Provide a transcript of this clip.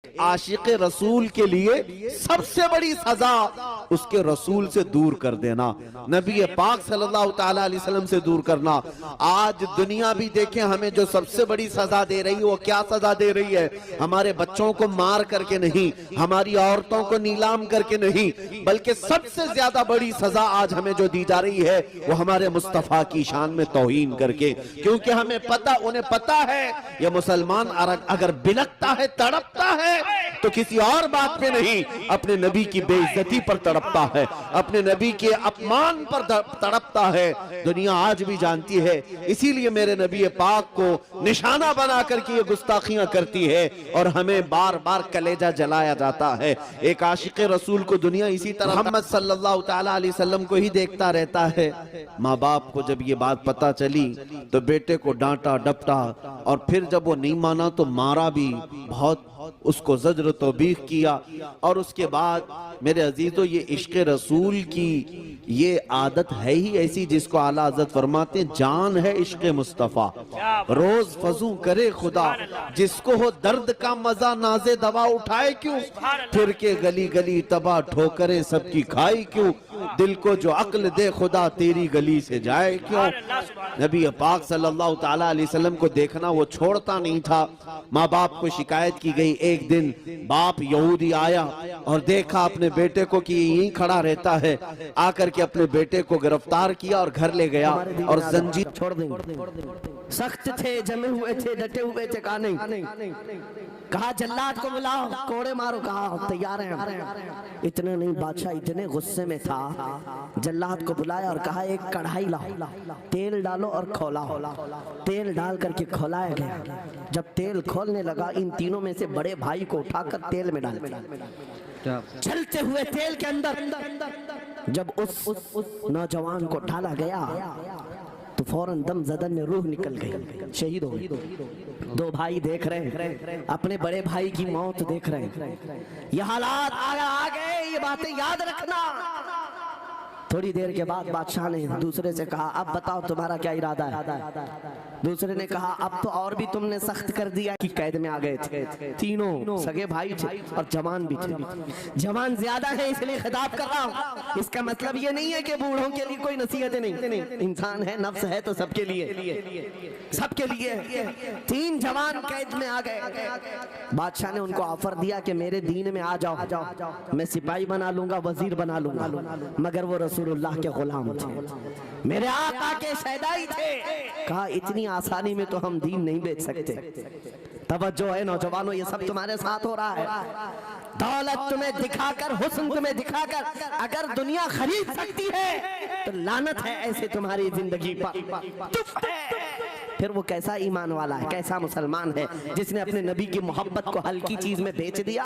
आशिक रसूल के लिए सबसे बड़ी सजा उसके रसूल से दूर कर देना, नबी पाक सल्लल्लाहु ताला अलैहि वसल्लम से दूर करना। आज दुनिया भी देखें हमें जो सबसे बड़ी सजा दे रही है वो क्या सजा दे रही है? हमारे बच्चों को मार करके नहीं, हमारी औरतों को नीलाम करके नहीं, बल्कि सबसे ज्यादा बड़ी सजा आज हमें जो दी जा रही है वो हमारे मुस्तफा की शान में तौहीन करके। क्योंकि हमें पता, उन्हें पता है ये मुसलमान अगर बिलकता है, तड़पता है तो किसी और बात पे नहीं, अपने नबी की बेइज्जती पर तड़पता है, अपने नबी के अपमान पर तड़पता है। दुनिया आज भी जानती है, इसीलिए मेरे नबी पाक को निशाना बना करके ये गुस्ताखियां करती है और हमें बार बार कलेजा जलाया जाता है। एक आशिक रसूल को दुनिया इसी तरह मोहम्मद सल्लल्लाहु ताला अलैहि वसल्लम को ही देखता रहता है। माँ बाप को जब ये बात पता चली तो बेटे को डांटा डपटा और फिर जब वो नहीं माना तो मारा भी, बहुत उसको ज़ज्र तौबीख किया। और उसके बाद मेरे अजीजों, ये इश्क रसूल की ये आदत है ही ऐसी जिसको आला हज़रत फरमाते हैं जान है इश्क मुस्तफ़ा, रोज फजू करे खुदा, जिसको हो दर्द का मजा नाजे दवा उठाए क्यों, फिर के गली गली तबाह ठोकरे सबकी खाई क्यों, दिल को जो अक्ल दे खुदा तेरी गली से जाए क्यों। नबी पाक सल्लल्लाहु ताला अलैहि वसल्लम को देखना वो छोड़ता नहीं था। माँ बाप को शिकायत की गई। एक दिन बाप यहूदी आया और देखा अपने बेटे को कि यहीं खड़ा रहता है, आकर के अपने बेटे को गिरफ्तार किया और घर ले गया और जंजीर छोड़ देंगे। सख्त थे, जमे हुए थे, डटे हुए थे, कहा नहीं, कहा जल्लाद को बुलाओ, कोड़े मारो, कहा तैयार हैं। इतने नहीं, बादशाह इतने गुस्से में था, जल्लाद को बुलाया और कहा एक कढ़ाई लाओ, तेल डालो और खौलाओ। तेल डाल करके खौलाया गया। जब तेल खोलने लगा, इन तीनों में से बड़े भाई को उठाकर तेल में डाल, चलते हुए तेल के अंदर जब उस नौजवान को डाला गया तो फौरन दम जदन में रूह निकल गई, शहीद हो गई। दो भाई देख रहे हैं, अपने बड़े भाई की मौत देख रहे हैं। ये हालात आ गए, ये बातें याद रखना। थोड़ी देर के बाद बादशाह ने दूसरे से कहा अब बताओ तुम्हारा क्या इरादा है। दूसरे ने कहा अब तो और भी तुमने सख्त कर दिया कि कैद में आ गए थे। तीनों सगे भाई थे और जवान भी थे। जवान ज्यादा है इसलिए खिताब कर रहा हूँ। इसका मतलब ये नहीं है कि बूढ़ों के लिए कोई नसीहतें नहीं, इंसान है, नफ्स है तो सबके लिए, सबके लिए। तीन जवान कैद में आ गए। बादशाह ने उनको ऑफर दिया कि मेरे दीन में आ जाओ, मैं सिपाही बना लूंगा, वजीर बना लूंगा। मगर वो रसूलुल्लाह के गुलाम थे, मेरे आका के शहदाई थे। कहा इतनी आसानी में तो हम दीन नहीं बेच सकते। तवज्जो है नौजवानों, ये सब तुम्हारे साथ हो रहा है। दौलत तुम्हें दिखाकर, हुस्न तुम्हें दिखाकर अगर दुनिया खरीद सकती है तो लानत है ऐसे तुम्हारी जिंदगी पर। फिर वो कैसा ईमान वाला है, कैसा मुसलमान है जिसने अपने नबी की मोहब्बत को हल्की चीज में बेच दिया।